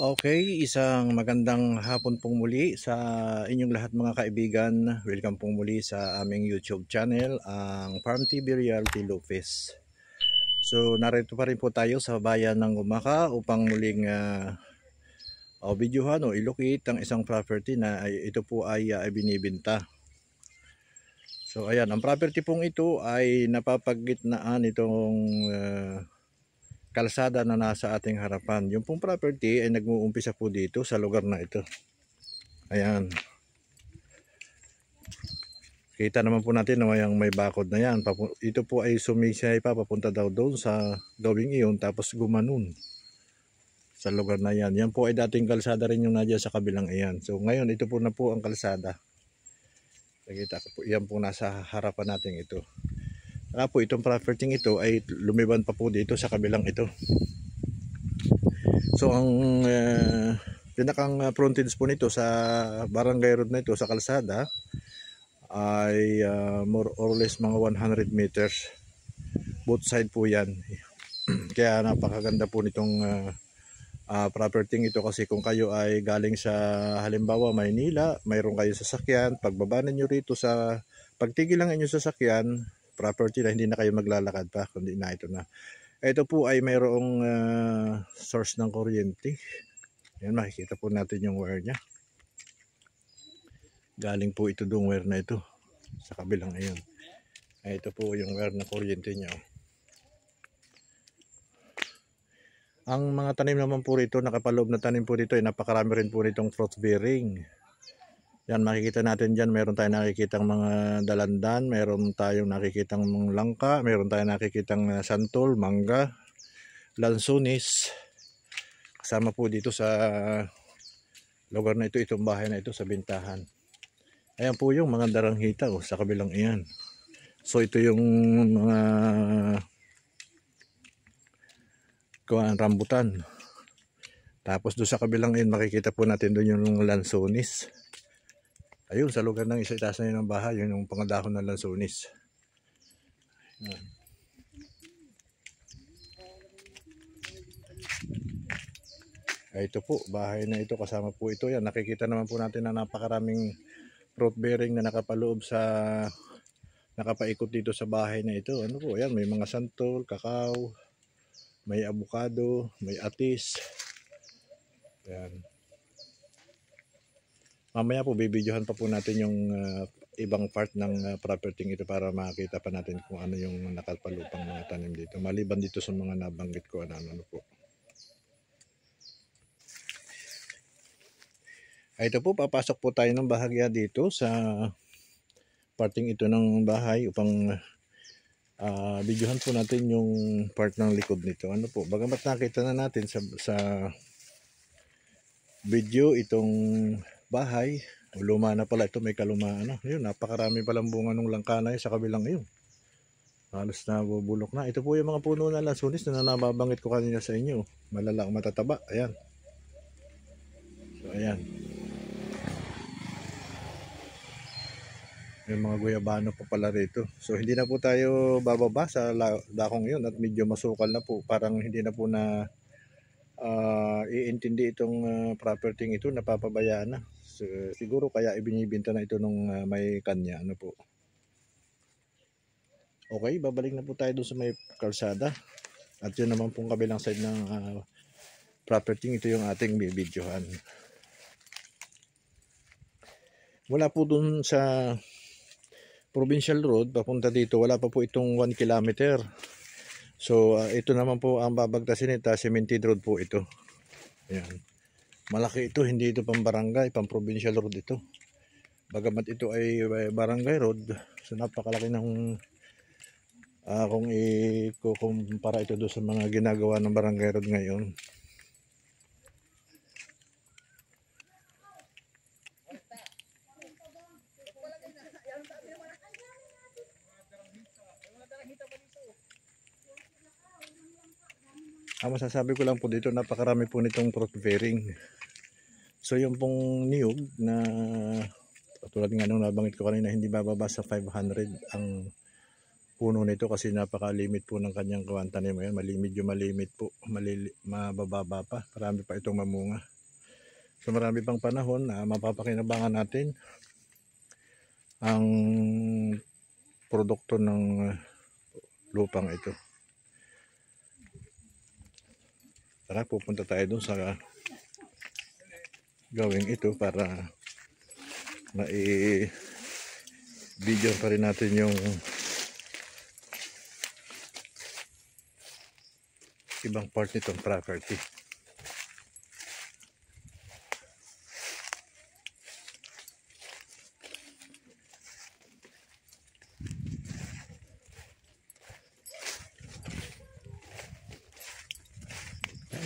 Okay, isang magandang hapon pong muli sa inyong lahat mga kaibigan. Welcome pong muli sa aming YouTube channel, ang Farm TV Realty Lopez. So, narito pa rin po tayo sa bayan ng Gumaka upang muling videohan o ilocate ang isang property na ito po ay binibenta. So, ayan, ang property pong ito ay napapagitnaan itong kalsada na nasa ating harapan. Yung pong property ay nag-uumpisa po dito sa lugar na ito. Ayan. Kita naman po natin na may bakod na yan. Ito po ay sumisay pa papunta daw doon sa gawing iyon tapos gumanon sa lugar na yan. Yan po ay dating kalsada rin yung nadya sa kabilang iyan. So ngayon ito po na po ang kalsada. Nakita ko po, yan po nasa harapan natin ito. Saka po itong property ito ay lumiban pa po dito sa kabilang ito. So ang pinakang frontage po nito sa barangay road na ito sa kalsada ay more or less mga 100 meters. Both side po yan. Kaya napakaganda po nitong property ito kasi kung kayo ay galing sa halimbawa Maynila, mayroon kayong sasakyan, pagbaba ninyo rito sa pagtigil lang inyong sasakyan, property na hindi na kayo maglalakad pa kundi na ito na. Ito po ay mayroong source ng kuryente. Yan, makikita po natin yung wire nya. Galing po ito doong wire na ito sa kabilang ayon. Ito po yung wire na kuryente nya. Ang mga tanim naman po rito, nakapaloob na tanim po rito ay napakarami rin po nitong fruit bearing. Yan, makikita natin dyan, meron tayong nakikitang mga dalandan, meron tayong nakikitang langka, meron tayong nakikitang santol, mangga, lansones. Kasama po dito sa lugar na ito, itong bahay na ito sa bintahan. Ayan po yung mga daranghita sa kabilang iyan. So ito yung mga rambutan. Tapos doon sa kabilang iyan makikita po natin doon yung lansones. Ayun, sa lugar ng isa itaas na yun ng bahay, yun yung pangadahon ng lansones. Ito po, bahay na ito, kasama po ito. Yan, nakikita naman po natin na napakaraming fruit bearing na nakapaloob sa nakapaikot dito sa bahay na ito. Ano po, yan, may mga santol, kakao, may avocado, may atis. Yan. Mamaya po bibidyohan pa po natin yung ibang part ng property ito para makita pa natin kung ano yung nakapalupang mga tanim dito. Maliban dito sa mga nabanggit ko ano po. Ito po, papasok po tayo ng bahagya dito sa parting ito ng bahay upang videohan po natin yung part ng likod nito. Ano po, bagamat nakita na natin sa video itong bahay, luma na pala ito, may kalumaan. Yun, napakarami palang bunga ng langka na yun sa kabilang yun. Halos na bubulok na. Ito po yung mga puno na lansones na nababanggit ko kanina sa inyo. Malalang matataba. Ayan. So, ayan. May mga guyabano pa pala rito. So hindi na po tayo bababa sa dakong yun at medyo masukal na po. Parang hindi na po na iintindi itong property ito, napapabayaan na. So, siguro kaya ibinibenta na ito nung may kanya. Ano po. Okay, babalik na po tayo doon sa may kalsada. At yun naman pong kabilang side ng property ito yung ating bibidyohan. Mula po doon sa Provincial Road papunta dito, wala pa po itong 1 kilometer. So ito naman po ang babagtasin nito, cemented road po ito. Ayan. Malaki ito, hindi ito pang barangay, pang provincial road ito. Bagamat ito ay barangay road, so napakalaki ng kung ikukumpara ito doon sa mga ginagawa ng barangay road ngayon. Ang masasabi ko lang po dito, napakarami po nitong fruit bearing. So yung pong niyog na tulad nga nung nabanggit ko kanina, hindi bababa sa 500 ang puno nito kasi napaka-limit po ng kanyang tanim. Ayan, medyo malimit po, mabababa pa, marami pa itong mamunga. So marami pang panahon na mapapakinabangan natin ang produkto ng lupang ito. Tara, pupunta tayo dun sa gawing ito para video pa rin natin yung ibang part nitong property.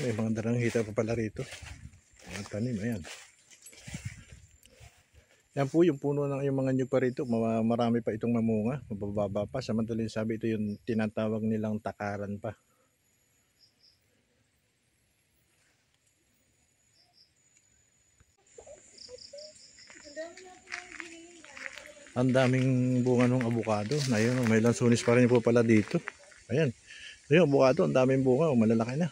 May mga daranghita pa pala rito. Mga tanim, ayan. Yan po yung puno ng yung mga nyug pa rito. Marami pa itong mamunga. Mabababa pa. Samantalang sabi ito yung tinatawag nilang takaran pa. Ang daming bunga ng avocado. Ayun, may lansunis pa rin po pala dito. Ayan. Yung avocado, ang daming bunga. Malalaki na.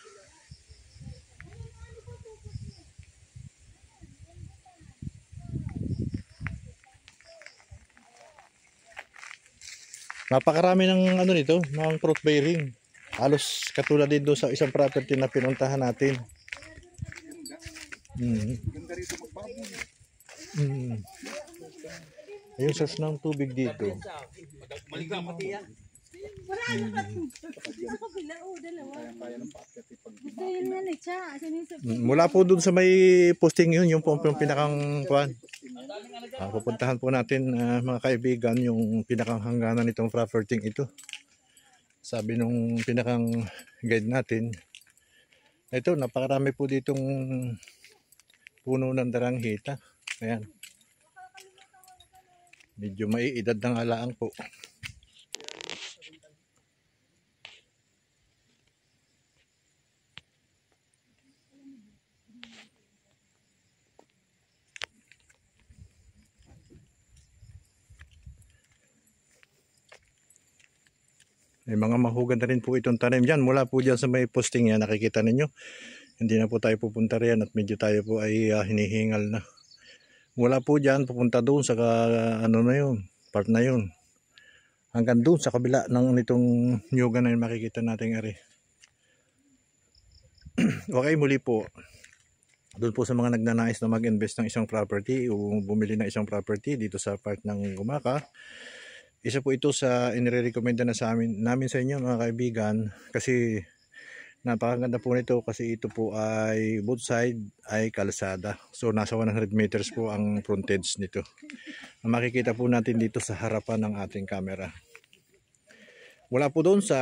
Napakarami ng ano nito, ng fruit bearing. Halos katulad din doon sa isang property na pinuntahan natin. Ganda rito magbaboy. Ayun, source ng tubig dito. Mula po doon sa may posting yun, yung pinakang kuan. Pupuntahan po natin mga kaibigan yung pinakang hangganan nitong property ito. Sabi nung pinakang guide natin, ito napakarami po ditong puno ng daranghita. Ayan. Medyo may edad ng alaang po. May mga mahugan na rin po itong tanim dyan. Mula po dyan sa may posting yan, nakikita ninyo. Hindi na po tayo pupunta riyan at medyo tayo po ay hinihingal na. Mula po dyan, pupunta doon sa ano na yun, part na yun. Hanggang doon sa kabila ng nitong nyugan na yun makikita natin ari. Okay, muli po. Doon po sa mga nagnanais na mag-invest ng isang property o bumili ng isang property dito sa part ng Gumaka. Isa po ito sa inirekomenda na namin sa inyo mga kaibigan kasi napakaganda po nito kasi ito po ay both side ay kalsada. So nasa 100 meters po ang frontage nito. Makikita po natin dito sa harapan ng ating camera. Wala po doon sa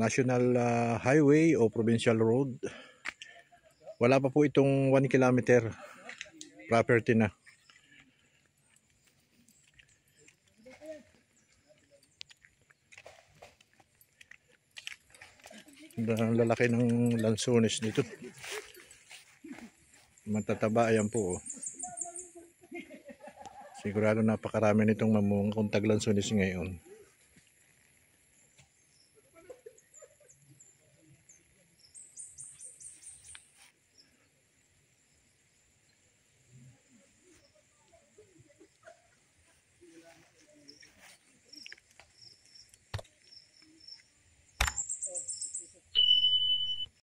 national highway o provincial road. Wala pa po itong 1 kilometer property na. Ang lalaki ng lansones nito. Matataba, ayan po. Sigurado napakarami nitong mamunga kung taglansones ngayon.